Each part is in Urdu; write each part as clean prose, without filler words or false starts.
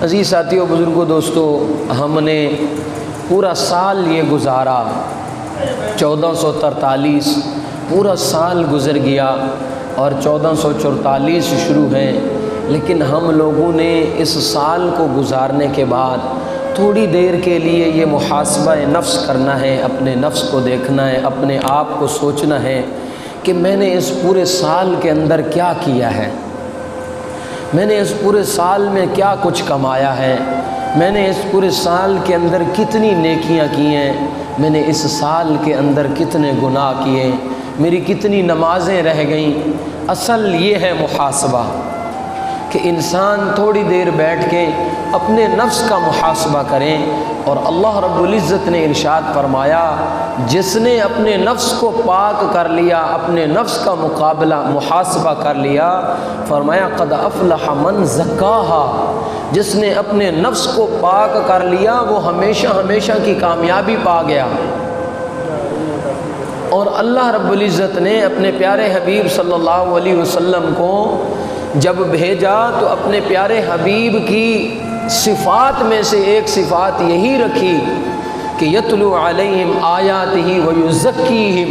عزیز ساتھیوں، بزرگوں، دوستو، ہم نے پورا سال یہ گزارا، 1443 پورا سال گزر گیا اور 1444 شروع ہے، لیکن ہم لوگوں نے اس سال کو گزارنے کے بعد تھوڑی دیر کے لیے یہ محاسبہ نفس کرنا ہے، اپنے نفس کو دیکھنا ہے، اپنے آپ کو سوچنا ہے کہ میں نے اس پورے سال کے اندر کیا کیا ہے، میں نے اس پورے سال میں کیا کچھ کمایا ہے، میں نے اس پورے سال کے اندر کتنی نیکیاں کی ہیں، میں نے اس سال کے اندر کتنے گناہ کیے، میری کتنی نمازیں رہ گئیں۔ اصل یہ ہے محاسبہ کہ انسان تھوڑی دیر بیٹھ کے اپنے نفس کا محاسبہ کریں، اور اللہ رب العزت نے ارشاد فرمایا، جس نے اپنے نفس کو پاک کر لیا، اپنے نفس کا مقابلہ محاسبہ کر لیا، فرمایا قد افلح من زکاہا، جس نے اپنے نفس کو پاک کر لیا وہ ہمیشہ ہمیشہ کی کامیابی پا گیا۔ اور اللہ رب العزت نے اپنے پیارے حبیب صلی اللہ علیہ وسلم کو جب بھیجا تو اپنے پیارے حبیب کی صفات میں سے ایک صفات یہی رکھی کہ یتلو علیہم آیاتہ ویزکیہم،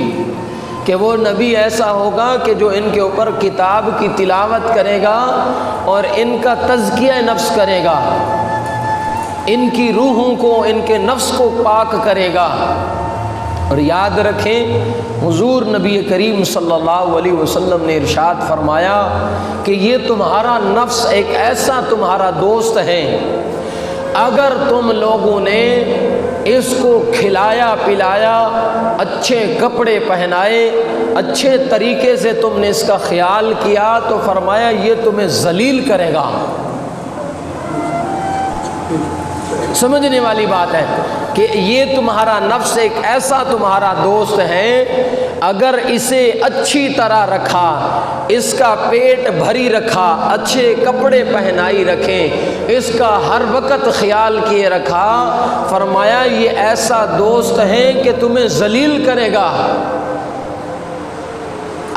کہ وہ نبی ایسا ہوگا کہ جو ان کے اوپر کتاب کی تلاوت کرے گا اور ان کا تزکیہ نفس کرے گا، ان کی روحوں کو، ان کے نفس کو پاک کرے گا۔ اور یاد رکھیں، حضور نبی کریم صلی اللہ علیہ وسلم نے ارشاد فرمایا کہ یہ تمہارا نفس ایک ایسا تمہارا دوست ہے، اگر تم لوگوں نے اس کو کھلایا پلایا، اچھے کپڑے پہنائے، اچھے طریقے سے تم نے اس کا خیال کیا، تو فرمایا یہ تمہیں ذلیل کرے گا۔ سمجھنے والی بات ہے کہ یہ تمہارا نفس ایک ایسا تمہارا دوست ہے، اگر اسے اچھی طرح رکھا، اس کا پیٹ بھری رکھا، اچھے کپڑے پہنائی رکھیں، اس کا ہر وقت خیال کیے رکھا، فرمایا یہ ایسا دوست ہے کہ تمہیں ذلیل کرے گا۔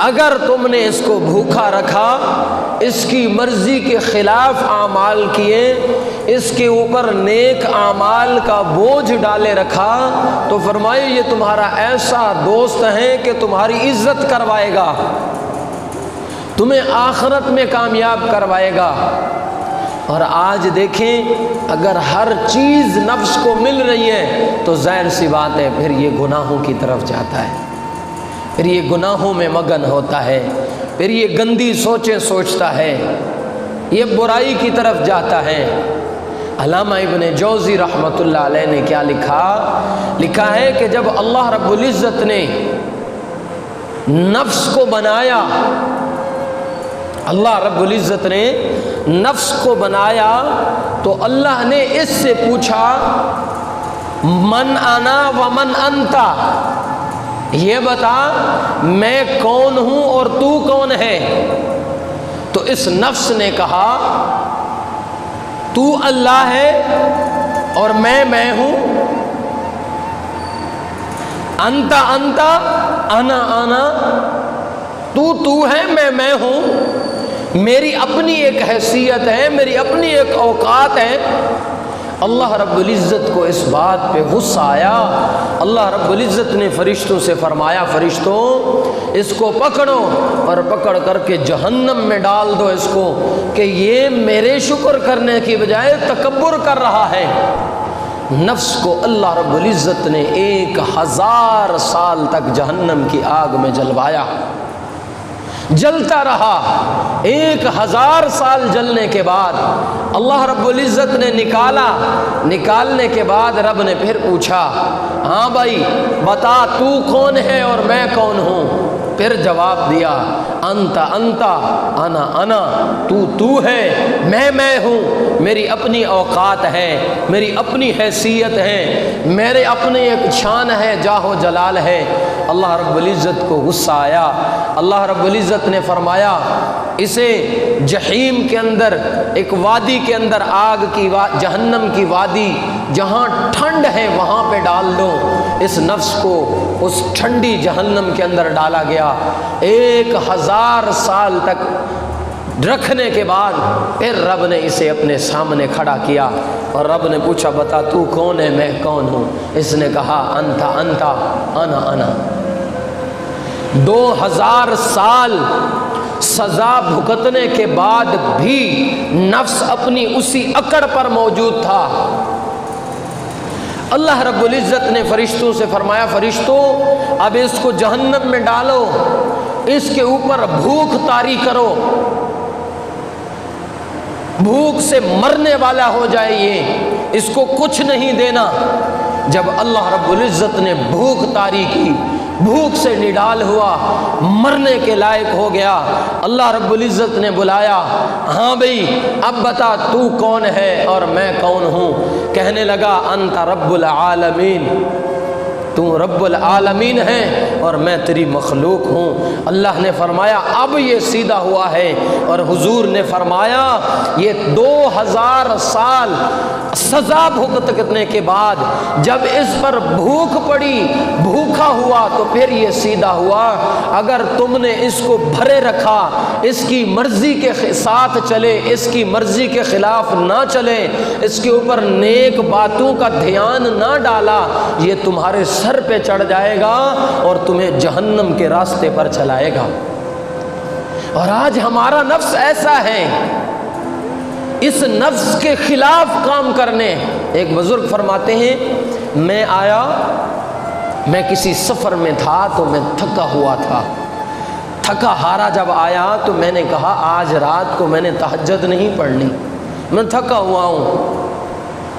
اگر تم نے اس کو بھوکا رکھا، اس کی مرضی کے خلاف اعمال کیے، اس کے اوپر نیک اعمال کا بوجھ ڈالے رکھا، تو فرمائے یہ تمہارا ایسا دوست ہے کہ تمہاری عزت کروائے گا، تمہیں آخرت میں کامیاب کروائے گا۔ اور آج دیکھیں، اگر ہر چیز نفس کو مل رہی ہے تو ظاہر سی بات ہے پھر یہ گناہوں کی طرف جاتا ہے، پھر یہ گناہوں میں مگن ہوتا ہے، پھر یہ گندی سوچیں سوچتا ہے، یہ برائی کی طرف جاتا ہے۔ علامہ ابن جوزی رحمۃ اللہ علیہ نے کیا لکھا ہے کہ جب اللہ رب العزت نے نفس کو بنایا، اللہ رب العزت نے نفس کو بنایا تو اللہ نے اس سے پوچھا من انا ومن انتا، یہ بتا میں کون ہوں اور تو کون ہے؟ تو اس نفس نے کہا تو اللہ ہے اور میں ہوں، انت انا، تو ہے، میں ہوں، میری اپنی ایک حیثیت ہے، میری اپنی ایک اوقات ہے۔ اللہ رب العزت کو اس بات پہ غصہ آیا، اللہ رب العزت نے فرشتوں سے فرمایا فرشتوں اس کو پکڑو اور پکڑ کر کے جہنم میں ڈال دو اس کو، کہ یہ میرے شکر کرنے کی بجائے تکبر کر رہا ہے۔ نفس کو اللہ رب العزت نے 1000 سال تک جہنم کی آگ میں جلوایا، جلتا رہا۔ 1000 سال جلنے کے بعد اللہ رب العزت نے نکالنے کے بعد رب نے پھر پوچھا ہاں بھائی بتا تو کون ہے اور میں کون ہوں؟ پھر جواب دیا انت انا، تو ہے، میں ہوں، میری اپنی اوقات ہے، میری اپنی حیثیت ہے، میرے اپنے ایک شان ہے، جاہ و جلال ہے۔ اللہ رب العزت کو غصہ آیا، اللہ رب العزت نے فرمایا اسے جہیم کے اندر، ایک وادی کے اندر، آگ کی جہنم کی وادی جہاں ٹھنڈ ہے وہاں پہ ڈال دو۔ اس نفس کو اس ٹھنڈی جہنم کے اندر ڈالا گیا، 1000 سال تک رکھنے کے بعد پھر رب نے اسے اپنے سامنے کھڑا کیا اور رب نے پوچھا بتا تو کون ہے، میں کون ہوں؟ اس نے کہا انتا انتا انا انا۔ 2000 سال سزا بھگتنے کے بعد بھی نفس اپنی اسی اکڑ پر موجود تھا۔ اللہ رب العزت نے فرشتوں سے فرمایا فرشتوں اب اس کو جہنم میں ڈالو، اس کے اوپر بھوک طاری کرو، بھوک سے مرنے والا ہو جائے، یہ اس کو کچھ نہیں دینا۔ جب اللہ رب العزت نے بھوک طاری کی، بھوک سے نڈال ہوا، مرنے کے لائق ہو گیا، اللہ رب العزت نے بلایا ہاں بھئی اب بتا تو کون ہے اور میں کون ہوں؟ کہنے لگا انت رب العالمین، تو رب العالمین ہے اور میں تیری مخلوق ہوں۔ اللہ نے فرمایا اب یہ سیدھا ہوا ہے، اور حضور نے فرمایا یہ 2000 سال سزا بھگتنے کے بعد جب اس پر بھوک پڑی، بھوکا ہوا تو پھر یہ سیدھا ہوا۔ اگر تم نے اس کو بھرے رکھا، اس کی مرضی کے ساتھ چلے، اس کی مرضی کے خلاف نہ چلے، اس کے اوپر نیک باتوں کا دھیان نہ ڈالا، یہ تمہارے سر پہ چڑھ جائے گا اور تمہیں جہنم کے راستے پر چلائے گا۔ اور آج ہمارا نفس ایسا ہے، اس نفس کے خلاف کام کرنے۔ ایک بزرگ فرماتے ہیں میں کسی سفر میں تھا تو میں تھکا ہوا تھا، تھکا ہارا جب آیا تو میں نے کہا آج رات کو میں نے تہجد نہیں پڑھنی، میں تھکا ہوا ہوں۔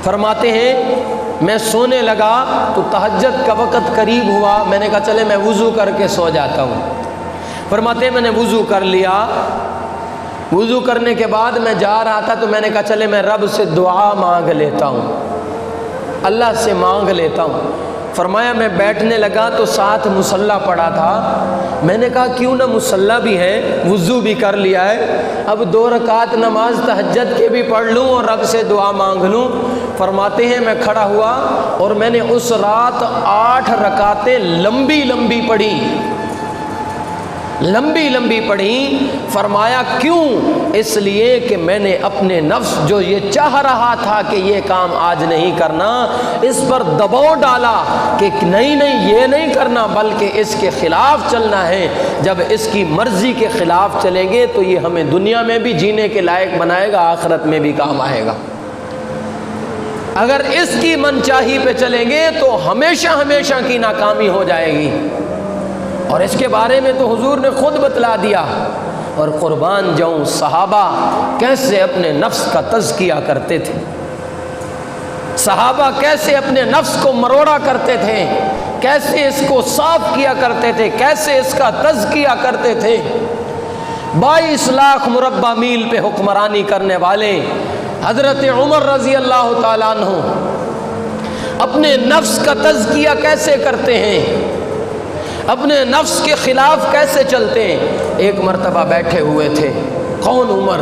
فرماتے ہیں میں سونے لگا تو تہجد کا وقت قریب ہوا، میں نے کہا چلے میں وضو کر کے سو جاتا ہوں۔ فرماتے ہیں میں نے وضو کر لیا، وضو کرنے کے بعد میں جا رہا تھا تو میں نے کہا چلے میں رب سے دعا مانگ لیتا ہوں، اللہ سے مانگ لیتا ہوں۔ فرمایا میں بیٹھنے لگا تو ساتھ مصلی پڑا تھا، میں نے کہا کیوں نہ مصلی بھی ہے، وضو بھی کر لیا ہے، اب 2 رکعت نماز تہجد کے بھی پڑھ لوں اور رب سے دعا مانگ لوں۔ فرماتے ہیں میں کھڑا ہوا اور میں نے اس رات 8 رکعتیں لمبی لمبی پڑھی، لمبی لمبی پڑھی۔ فرمایا کیوں؟ اس لیے کہ میں نے اپنے نفس جو یہ چاہ رہا تھا کہ یہ کام آج نہیں کرنا، اس پر دباؤ ڈالا کہ نہیں نہیں یہ نہیں کرنا بلکہ اس کے خلاف چلنا ہے۔ جب اس کی مرضی کے خلاف چلیں گے تو یہ ہمیں دنیا میں بھی جینے کے لائق بنائے گا، آخرت میں بھی کام آئے گا۔ اگر اس کی منچاہی پہ چلیں گے تو ہمیشہ ہمیشہ کی ناکامی ہو جائے گی، اور اس کے بارے میں تو حضور نے خود بتلا دیا۔ اور قربان جاؤں صحابہ کیسے اپنے نفس کا تزکیہ کرتے تھے، صحابہ کیسے اپنے نفس کو مروڑا کرتے تھے، کیسے اس کو صاف کیا کرتے تھے، کیسے اس کا تزکیہ کرتے تھے۔ 22 لاکھ مربع میل پہ حکمرانی کرنے والے حضرت عمر رضی اللہ تعالیٰ عنہ اپنے نفس کا تزکیہ کیسے کرتے ہیں، اپنے نفس کے خلاف کیسے چلتے ہیں۔ ایک مرتبہ بیٹھے ہوئے تھے، کون؟ عمر۔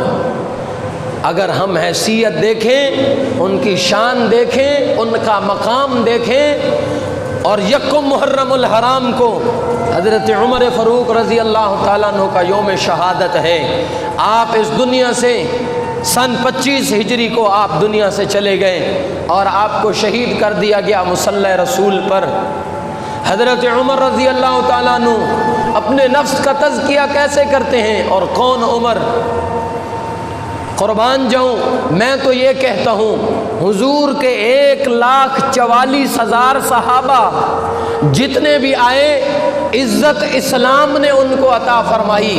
اگر ہم حیثیت دیکھیں، ان کی شان دیکھیں، ان کا مقام دیکھیں، اور یکم محرم الحرام کو حضرت عمر فاروق رضی اللہ تعالیٰ عنہ کا یوم شہادت ہے، آپ اس دنیا سے سن 25 ہجری کو آپ دنیا سے چلے گئے اور آپ کو شہید کر دیا گیا مصلی رسول پر۔ حضرت عمر رضی اللہ تعالیٰ عنہ اپنے نفس کا تزکیہ کیسے کرتے ہیں، اور کون عمر؟ قربان جاؤں میں تو یہ کہتا ہوں حضور کے 1,44,000 صحابہ جتنے بھی آئے، عزت اسلام نے ان کو عطا فرمائی،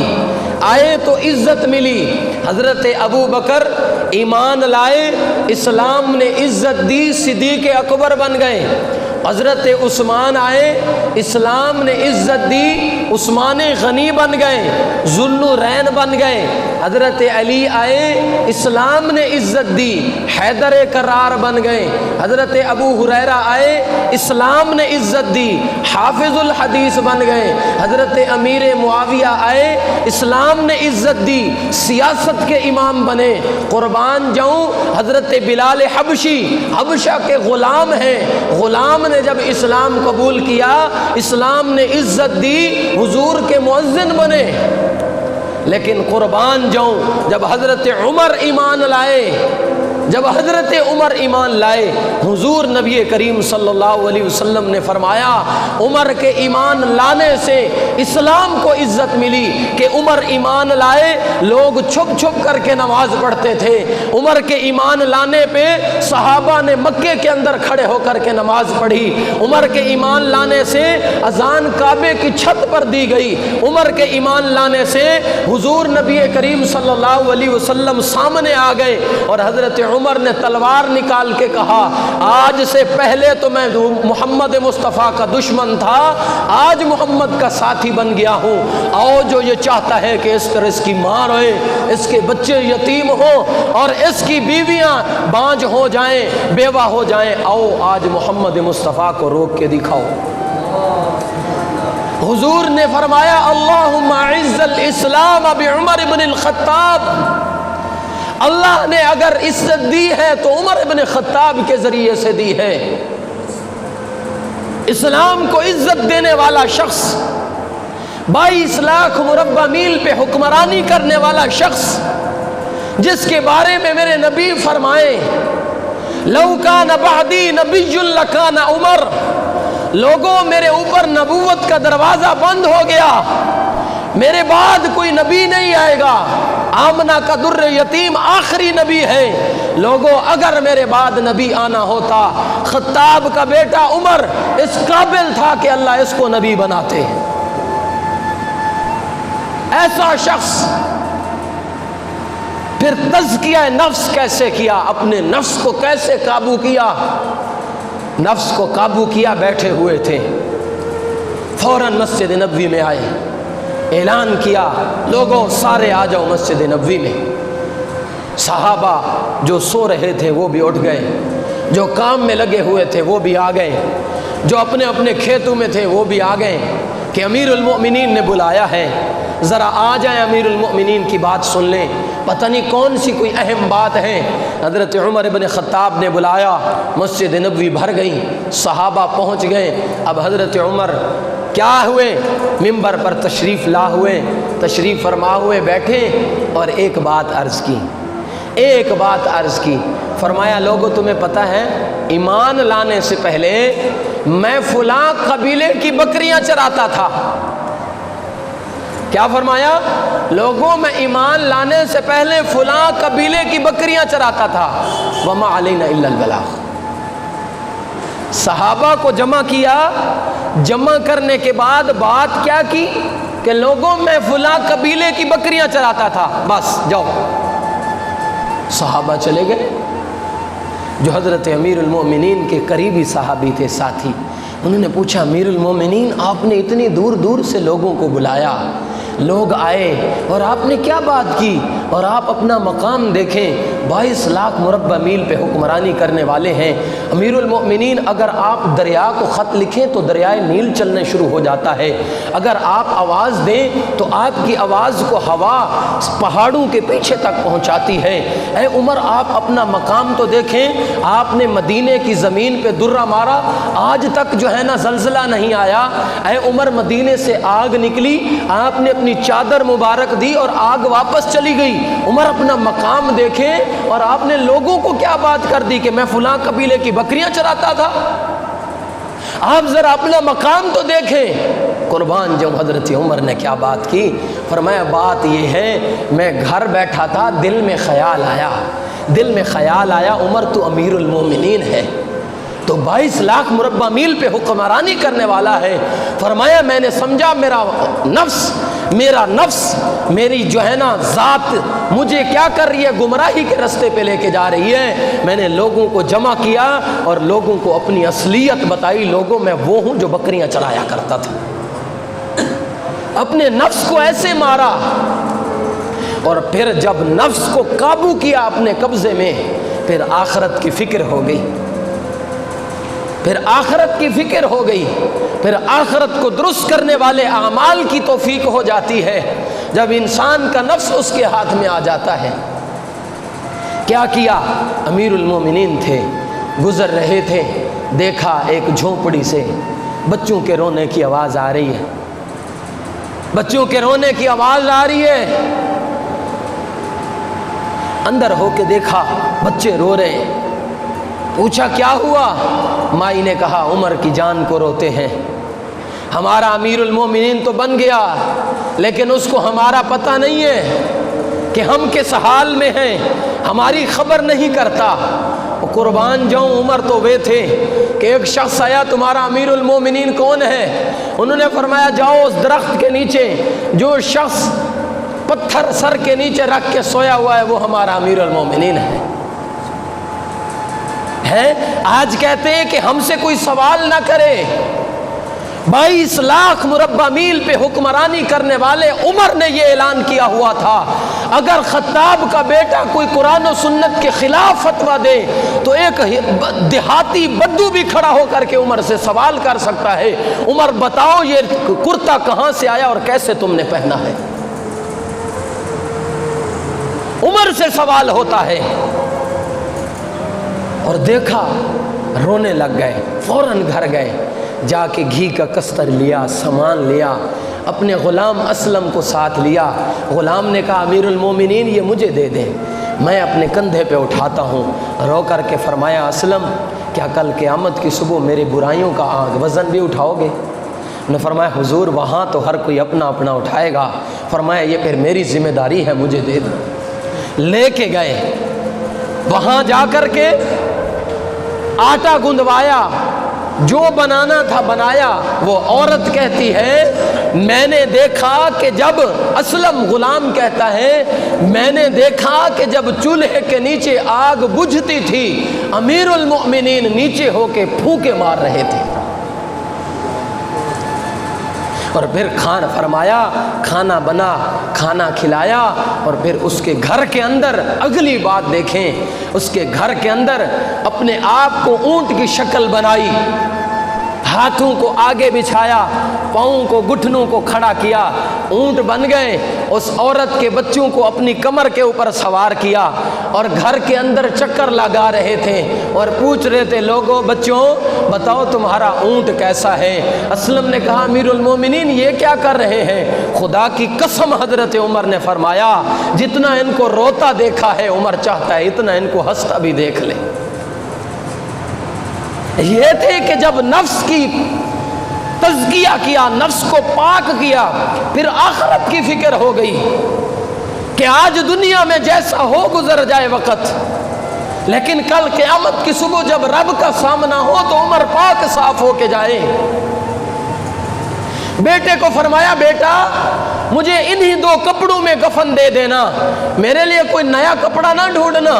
آئے تو عزت ملی۔ حضرت ابو بکر ایمان لائے، اسلام نے عزت دی، صدیق اکبر بن گئے۔ حضرت عثمان آئے، اسلام نے عزت دی، عثمان غنی بن گئے، ذوالنورین بن گئے۔ حضرت علی آئے، اسلام نے عزت دی، حیدر کرار بن گئے۔ حضرت ابو ہریرہ آئے، اسلام نے عزت دی، حافظ الحدیث بن گئے۔ حضرت امیر معاویہ آئے، اسلام نے عزت دی، سیاست کے امام بنے۔ قربان جاؤں حضرت بلال حبشی حبشہ کے غلام ہیں، غلام نے جب اسلام قبول کیا، اسلام نے عزت دی، حضور کے مؤذن بنے۔ لیکن قربان جاؤں جب حضرت عمر ایمان لائے حضور نبی کریم صلی اللہ علیہ وسلم نے فرمایا عمر کے ایمان لانے سے اسلام کو عزت ملی کہ عمر ایمان لائے، لوگ چھپ چھپ کر کے نماز پڑھتے تھے، عمر کے ایمان لانے پہ صحابہ نے مکے کے اندر کھڑے ہو کر کے نماز پڑھی، عمر کے ایمان لانے سے اذان کعبے کی چھت پر دی گئی، عمر کے ایمان لانے سے حضور نبی کریم صلی اللہ علیہ وسلم سامنے آ گئے اور حضرت عمر نے تلوار نکال کے کہا آج سے پہلے تو میں محمد مصطفیٰ کا دشمن تھا، آج محمد کا ساتھی بن گیا ہوں، آؤ جو یہ چاہتا ہے کہ اس طرح اس کی ماں روئے، اس کے بچے یتیم ہوں اور اس کی بیویاں بانجھ ہو جائیں، بیوہ ہو جائیں، آؤ آج محمد مصطفیٰ کو روک کے دکھاؤ۔ حضور نے فرمایا اللہم اعز الاسلام بعمر بن الخطاب، اللہ نے اگر عزت دی ہے تو عمر بن خطاب کے ذریعے سے دی ہے۔ اسلام کو عزت دینے والا شخص، 22 لاکھ مربع میل پہ حکمرانی کرنے والا شخص، جس کے بارے میں میرے نبی فرمائے لو کان بعدی نبی لکان عمر، لوگوں میرے اوپر نبوت کا دروازہ بند ہو گیا، میرے بعد کوئی نبی نہیں آئے گا، آمنہ کا در یتیم آخری نبی ہے، لوگوں اگر میرے بعد نبی آنا ہوتا خطاب کا بیٹا عمر اس قابل تھا کہ اللہ اس کو نبی بناتے۔ ایسا شخص پھر تزکیہ نفس کیسے کیا، اپنے نفس کو کیسے قابو کیا؟ نفس کو قابو کیا بیٹھے ہوئے تھے، فوراً مسجد نبوی میں آئے، اعلان کیا لوگوں سارے آ جاؤ مسجد نبوی میں۔ صحابہ جو سو رہے تھے وہ بھی اٹھ گئے، جو کام میں لگے ہوئے تھے وہ بھی آ گئے، جو اپنے اپنے کھیتوں میں تھے وہ بھی آ گئے کہ امیر المؤمنین نے بلایا ہے، ذرا آ جائیں امیر المؤمنین کی بات سن لیں، پتہ نہیں کون سی کوئی اہم بات ہے۔ حضرت عمر بن خطاب نے بلایا، مسجد نبوی بھر گئی، صحابہ پہنچ گئے۔ اب حضرت عمر کیا ہوئے، ممبر پر تشریف لا ہوئے، تشریف فرما ہوئے بیٹھے اور ایک بات عرض کی، فرمایا لوگوں تمہیں پتہ ہے ایمان لانے سے پہلے میں فلاں قبیلے کی بکریاں چراتا تھا۔ کیا فرمایا؟ لوگوں میں ایمان لانے سے پہلے فلاں قبیلے کی بکریاں چراتا تھا، وما علینا الا البلاغ۔ صحابہ کو جمع کیا، جمع کرنے کے بعد بات کیا کی کہ لوگوں میں فلاں قبیلے کی بکریاں چراتا تھا، بس جاؤ۔ صحابہ چلے گئے، جو حضرت امیر المومنین کے قریبی صحابی تھے، ساتھی، انہوں نے پوچھا امیر المومنین آپ نے اتنی دور دور سے لوگوں کو بلایا، لوگ آئے اور آپ نے کیا بات کی، اور آپ اپنا مقام دیکھیں، 22 لاکھ مربع میل پہ حکمرانی کرنے والے ہیں، امیر المؤمنین اگر آپ دریا کو خط لکھیں تو دریائے نیل چلنے شروع ہو جاتا ہے، اگر آپ آواز دیں تو آپ کی آواز کو ہوا پہاڑوں کے پیچھے تک پہنچاتی ہے۔ اے عمر آپ اپنا مقام تو دیکھیں، آپ نے مدینے کی زمین پہ درہ مارا، آج تک جو ہے نا زلزلہ نہیں آیا۔ اے عمر مدینے سے آگ نکلی، آپ نے اپنی چادر مبارک دی اور آگ واپس چلی گئی۔ عمر اپنا مقام دیکھیں، اور آپ نے لوگوں کو کیا بات کر دی کہ میں فلاں قبیلے کی بکریاں چراتا تھا، آپ ذرا اپنا مقام تو دیکھیں۔ قربان جو حضرت عمر نے کیا بات کی، فرمایا بات یہ ہے میں گھر بیٹھا تھا، دل میں خیال آیا عمر تو امیر المومنین ہے، تو 22 لاکھ مربع میل پہ حکمرانی کرنے والا ہے۔ فرمایا میں نے سمجھا میرا نفس میری جو ہے نا ذات مجھے کیا کر رہی ہے، گمراہی کے رستے پہ لے کے جا رہی ہے۔ میں نے لوگوں کو جمع کیا اور لوگوں کو اپنی اصلیت بتائی، لوگوں میں وہ ہوں جو بکریاں چرایا کرتا تھا۔ اپنے نفس کو ایسے مارا، اور پھر جب نفس کو قابو کیا اپنے قبضے میں، پھر آخرت کی فکر ہو گئی، پھر آخرت کو درست کرنے والے اعمال کی توفیق ہو جاتی ہے جب انسان کا نفس اس کے ہاتھ میں آ جاتا ہے۔ کیا کیا؟ امیر المومنین تھے، گزر رہے تھے، دیکھا ایک جھونپڑی سے بچوں کے رونے کی آواز آ رہی ہے، بچوں کے رونے کی آواز آ رہی ہے، اندر ہو کے دیکھا بچے رو رہے ہیں، پوچھا کیا ہوا؟ مائی نے کہا عمر کی جان کو روتے ہیں، ہمارا امیر المومنین تو بن گیا لیکن اس کو ہمارا پتہ نہیں ہے کہ ہم کس حال میں ہیں، ہماری خبر نہیں کرتا۔ قربان جاؤں، عمر تو وہ تھے کہ ایک شخص آیا، تمہارا امیر المومنین کون ہے؟ انہوں نے فرمایا جاؤ اس درخت کے نیچے، جو شخص پتھر سر کے نیچے رکھ کے سویا ہوا ہے وہ ہمارا امیر المومنین ہے۔ آج کہتے ہیں کہ ہم سے کوئی سوال نہ کرے۔ 22 لاکھ مربع میل پہ حکمرانی کرنے والے عمر نے یہ اعلان کیا ہوا تھا، اگر خطاب کا بیٹا کوئی قرآن و سنت کے خلاف فتویٰ دے تو ایک دیہاتی بدو بھی کھڑا ہو کر کے عمر سے سوال کر سکتا ہے، عمر بتاؤ یہ کرتا کہاں سے آیا اور کیسے تم نے پہنا ہے؟ عمر سے سوال ہوتا ہے۔ اور دیکھا رونے لگ گئے، فوراً گھر گئے، جا کے گھی کا کستر لیا، سامان لیا، اپنے غلام اسلم کو ساتھ لیا۔ غلام نے کہا امیر المومنین یہ مجھے دے دیں، میں اپنے کندھے پہ اٹھاتا ہوں۔ رو کر کے فرمایا اسلم کیا کل قیامت کی صبح میری برائیوں کا وزن بھی اٹھاؤ گے؟ نے فرمایا حضور وہاں تو ہر کوئی اپنا اپنا اٹھائے گا۔ فرمایا یہ پھر میری ذمہ داری ہے، مجھے دے دو۔ لے کے گئے، وہاں جا کر کے آٹا گندوایا، جو بنانا تھا بنایا۔ وہ عورت کہتی ہے میں نے دیکھا کہ جب اسلم غلام کہتا ہے میں نے دیکھا کہ جب چولہے کے نیچے آگ بجھتی تھی امیر المؤمنین نیچے ہو کے پھونکے مار رہے تھے۔ اور پھر فرمایا کھانا بنا، کھانا کھلایا، اور پھر اس کے گھر کے اندر اگلی بات دیکھیں، اس کے گھر کے اندر اپنے آپ کو اونٹ کی شکل بنائی، ہاتھوں کو آگے بچھایا، پاؤں کو گھٹنوں کو کھڑا کیا، اونٹ بن گئے۔ اس عورت کے بچوں کو اپنی کمر کے اوپر سوار کیا اور گھر کے اندر چکر لگا رہے تھے اور پوچھ رہے تھے لوگوں بچوں بتاؤ تمہارا اونٹ کیسا ہے؟ اسلم نے کہا امیر المومنین یہ کیا کر رہے ہیں؟ خدا کی قسم حضرت عمر نے فرمایا جتنا ان کو روتا دیکھا ہے عمر چاہتا ہے اتنا ان کو ہنستا بھی دیکھ لے۔ یہ تھے کہ جب نفس کی تزکیہ کیا، نفس کو پاک کیا، پھر آخرت کی فکر ہو گئی کہ آج دنیا میں جیسا ہو گزر جائے وقت، لیکن کل قیامت کی صبح جب رب کا سامنا ہو تو عمر پاک صاف ہو کے جائے۔ بیٹے کو فرمایا بیٹا مجھے انہی 2 کپڑوں میں کفن دے دینا، میرے لیے کوئی نیا کپڑا نہ ڈھونڈنا۔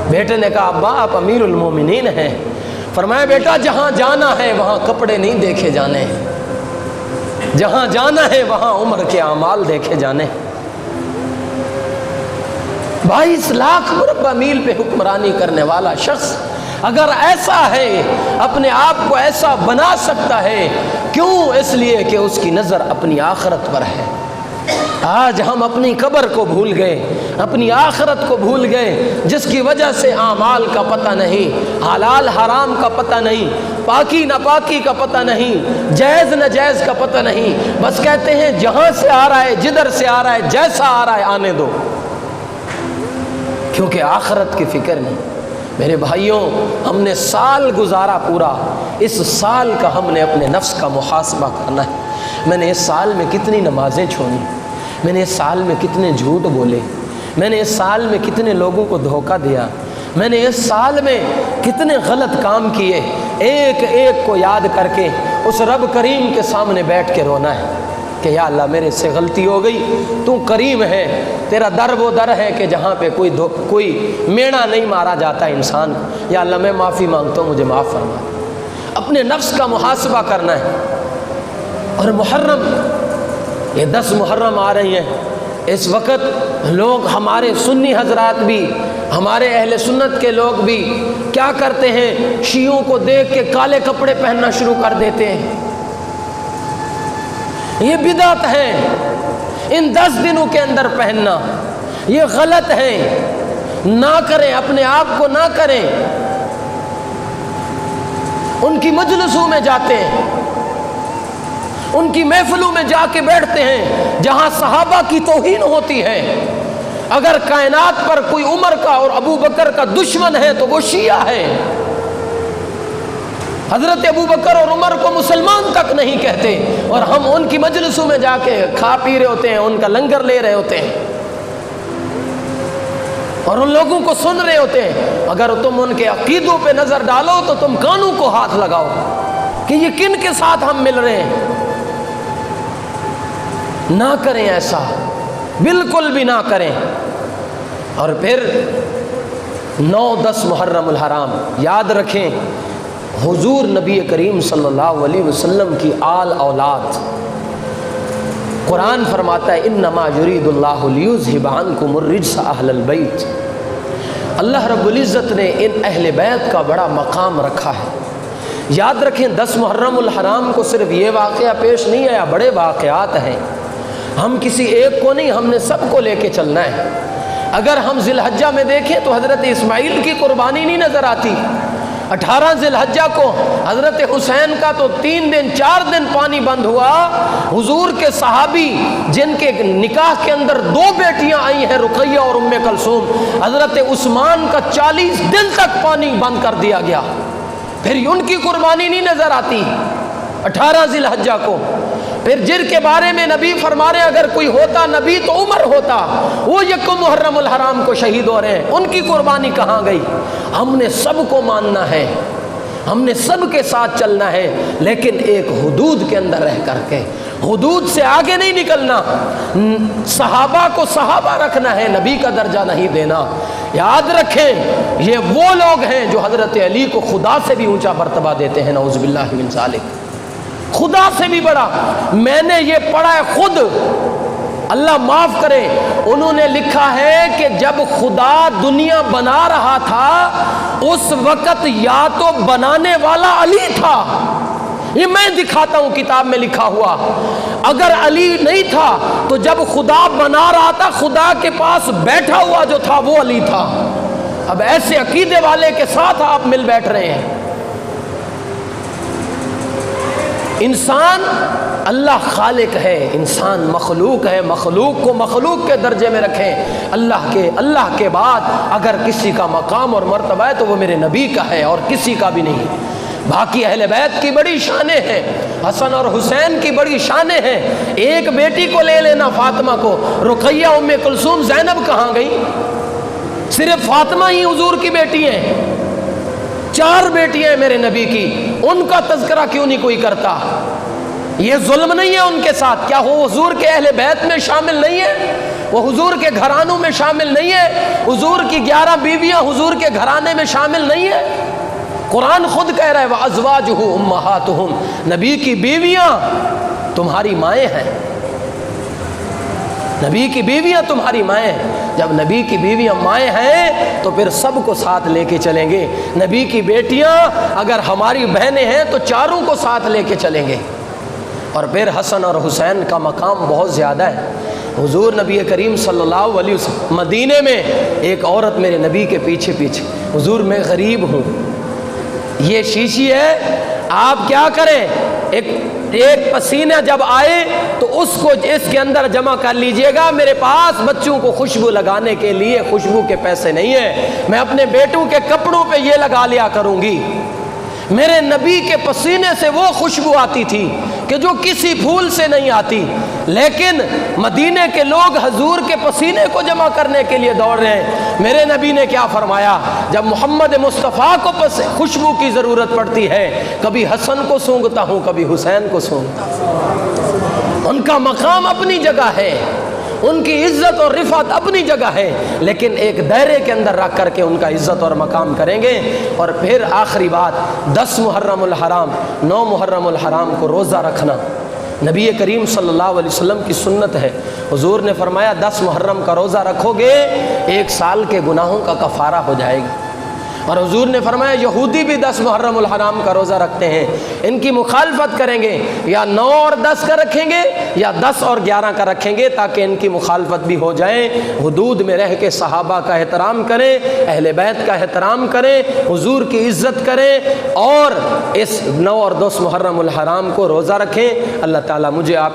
بیٹے نے کہا ابا آپ امیر المومنین ہیں۔ فرمایا بیٹا جہاں جانا ہے وہاں کپڑے نہیں دیکھے جانے، جہاں جانا ہے وہاں عمر کے اعمال دیکھے جانے۔ 22 لاکھ مربع میل پہ حکمرانی کرنے والا شخص اگر ایسا ہے، اپنے آپ کو ایسا بنا سکتا ہے، کیوں؟ اس لیے کہ اس کی نظر اپنی آخرت پر ہے۔ آج ہم اپنی قبر کو بھول گئے، اپنی آخرت کو بھول گئے، جس کی وجہ سے اعمال کا پتہ نہیں، حلال حرام کا پتہ نہیں، پاکی ناپاکی کا پتہ نہیں، جائز ناجائز کا پتہ نہیں، بس کہتے ہیں جہاں سے آ رہا ہے، جدھر سے آ رہا ہے، جیسا آ رہا ہے آنے دو، کیونکہ آخرت کی فکر نہیں۔ میرے بھائیوں ہم نے سال گزارا پورا، اس سال کا ہم نے اپنے نفس کا محاسبہ کرنا ہے۔ میں نے اس سال میں کتنی نمازیں چھوڑی، میں نے اس سال میں کتنے جھوٹ بولے، میں نے اس سال میں کتنے لوگوں کو دھوکہ دیا، میں نے اس سال میں کتنے غلط کام کیے۔ ایک ایک کو یاد کر کے اس رب کریم کے سامنے بیٹھ کے رونا ہے کہ یا اللہ میرے سے غلطی ہو گئی، تو کریم ہے، تیرا در وہ در ہے کہ جہاں پہ کوئی میڑا نہیں مارا جاتا انسان کو۔ یا اللہ میں معافی مانگتا ہوں، مجھے معاف فرما دے۔ اپنے نفس کا محاسبہ کرنا ہے۔ اور محرم، یہ 10 محرم آ رہی ہیں، اس وقت لوگ ہمارے سنی حضرات بھی، ہمارے اہل سنت کے لوگ بھی کیا کرتے ہیں، شیعوں کو دیکھ کے کالے کپڑے پہننا شروع کر دیتے ہیں۔ یہ بدعت ہے، ان 10 دنوں کے اندر پہننا یہ غلط ہے، نہ کریں، اپنے آپ کو نہ کریں۔ ان کی مجلسوں میں جاتے ہیں، ان کی محفلوں میں جا کے بیٹھتے ہیں جہاں صحابہ کی توہین ہوتی ہے۔ اگر کائنات پر کوئی عمر کا اور ابو بکر کا دشمن ہے تو وہ شیعہ ہے۔ حضرت ابو بکر اور عمر کو مسلمان تک نہیں کہتے، اور ہم ان کی مجلسوں میں جا کے کھا پی رہے ہوتے ہیں، ان کا لنگر لے رہے ہوتے ہیں اور ان لوگوں کو سن رہے ہوتے ہیں۔ اگر تم ان کے عقیدوں پہ نظر ڈالو تو تم کانوں کو ہاتھ لگاؤ کہ یہ کن کے ساتھ ہم مل رہے ہیں۔ نہ کریں ایسا، بالکل بھی نہ کریں۔ اور پھر 9-10 محرم الحرام یاد رکھیں، حضور نبی کریم صلی اللہ علیہ وسلم کی آل اولاد، قرآن فرماتا ہے انما یرید اللہ لیذھب عنکم الرجس اہل البیت۔ اللہ رب العزت نے ان اہل بیت کا بڑا مقام رکھا ہے۔ یاد رکھیں 10 محرم الحرام کو صرف یہ واقعہ پیش نہیں آیا، بڑے واقعات ہیں۔ ہم کسی ایک کو نہیں، ہم نے سب کو لے کے چلنا ہے۔ اگر ہم ذی الحجہ میں دیکھیں تو حضرت اسماعیل کی قربانی نہیں نظر آتی۔ 18 ذی الحجہ کو حضرت حسین کا تو 3 دن 4 دن پانی بند ہوا۔ حضور کے صحابی جن کے نکاح کے اندر 2 بیٹیاں آئی ہیں، رقیہ اور ام کلثوم، حضرت عثمان کا 40 دن تک پانی بند کر دیا گیا، پھر ان کی قربانی نہیں نظر آتی 18 ذی الحجہ کو۔ پھر جن کے بارے میں نبی فرما رہے ہیں اگر کوئی ہوتا نبی تو عمر ہوتا، وہ یکم محرم الحرام کو شہید ہو رہے ہیں، ان کی قربانی کہاں گئی؟ ہم نے سب کو ماننا ہے، ہم نے سب کے ساتھ چلنا ہے، لیکن ایک حدود کے اندر رہ کر کے، حدود سے آگے نہیں نکلنا۔ صحابہ کو صحابہ رکھنا ہے، نبی کا درجہ نہیں دینا۔ یاد رکھیں یہ وہ لوگ ہیں جو حضرت علی کو خدا سے بھی اونچا مرتبہ دیتے ہیں، نعوذ باللہ من ذالک، خدا سے بھی بڑا۔ میں نے یہ پڑھا ہے خود، اللہ معاف کرے، انہوں نے لکھا ہے کہ جب خدا دنیا بنا رہا تھا اس وقت یا تو بنانے والا علی تھا، یہ میں دکھاتا ہوں کتاب میں لکھا ہوا، اگر علی نہیں تھا تو جب خدا بنا رہا تھا خدا کے پاس بیٹھا ہوا جو تھا وہ علی تھا۔ اب ایسے عقیدے والے کے ساتھ آپ مل بیٹھ رہے ہیں۔ انسان اللہ خالق ہے، انسان مخلوق ہے، مخلوق کو مخلوق کے درجے میں رکھیں۔ اللہ کے بعد اگر کسی کا مقام اور مرتبہ ہے تو وہ میرے نبی کا ہے اور کسی کا بھی نہیں۔ باقی اہل بیت کی بڑی شانیں ہیں، حسن اور حسین کی بڑی شانیں ہیں۔ ایک بیٹی کو لے لینا فاطمہ کو، رقیہ، ام کلثوم، زینب کہاں گئی؟ صرف فاطمہ ہی حضور کی بیٹی ہیں، 4 بیٹیاں ہیں میرے نبی کی، ان کا تذکرہ کیوں نہیں کوئی کرتا؟ یہ ظلم نہیں ہے ان کے ساتھ؟ کیا وہ حضور کے اہل بیت میں شامل نہیں ہے؟ وہ حضور کے گھرانوں میں شامل نہیں ہے؟ حضور کی 11 بیویاں حضور کے گھرانے میں شامل نہیں ہے؟ قرآن خود کہہ رہا ہے وَأَزْوَاجُهُ أُمَّهَاتُهُمْ، نبی کی بیویاں تمہاری مائیں ہیں، نبی کی بیویاں تمہاری مائیں ہیں۔ جب نبی کی بیویاں مائیں ہیں تو پھر سب کو ساتھ لے کے چلیں گے۔ نبی کی بیٹیاں اگر ہماری بہنیں ہیں تو 4 کو ساتھ لے کے چلیں گے۔ اور پھر حسن اور حسین کا مقام بہت زیادہ ہے۔ حضور نبی کریم صلی اللہ علیہ وسلم مدینے میں ایک عورت میرے نبی کے پیچھے پیچھے، حضور میں غریب ہوں، یہ شیشی ہے، آپ کیا کریں، ایک پسینہ جب آئے تو اس کو اس کے اندر جمع کر لیجئے گا، میرے پاس بچوں کو خوشبو لگانے کے لیے خوشبو کے پیسے نہیں ہیں، میں اپنے بیٹوں کے کپڑوں پہ یہ لگا لیا کروں گی۔ میرے نبی کے پسینے سے وہ خوشبو آتی تھی کہ جو کسی پھول سے نہیں آتی، لیکن مدینے کے لوگ حضور کے پسینے کو جمع کرنے کے لیے دوڑ رہے ہیں۔ میرے نبی نے کیا فرمایا؟ جب محمد مصطفیٰ کو خوشبو کی ضرورت پڑتی ہے، کبھی حسن کو سونگتا ہوں، کبھی حسین کو سونگتا ہوں۔ ان کا مقام اپنی جگہ ہے، ان کی عزت اور رفعت اپنی جگہ ہے، لیکن ایک دائرے کے اندر رکھ کر کے ان کا عزت اور مقام کریں گے۔ اور پھر آخری بات، 10 محرم الحرام، 9 محرم الحرام کو روزہ رکھنا نبی کریم صلی اللہ علیہ وسلم کی سنت ہے۔ حضور نے فرمایا 10 محرم کا روزہ رکھو گے 1 سال کے گناہوں کا کفارہ ہو جائے گا۔ اور حضور نے فرمایا یہودی بھی 10 محرم الحرام کا روزہ رکھتے ہیں، ان کی مخالفت کریں گے، یا 9 اور 10 کا رکھیں گے یا 10 اور 11 کا رکھیں گے، تاکہ ان کی مخالفت بھی ہو جائے۔ حدود میں رہ کے صحابہ کا احترام کریں، اہل بیت کا احترام کریں، حضور کی عزت کریں، اور اس 9 اور 10 محرم الحرام کو روزہ رکھیں۔ اللہ تعالیٰ مجھے آپ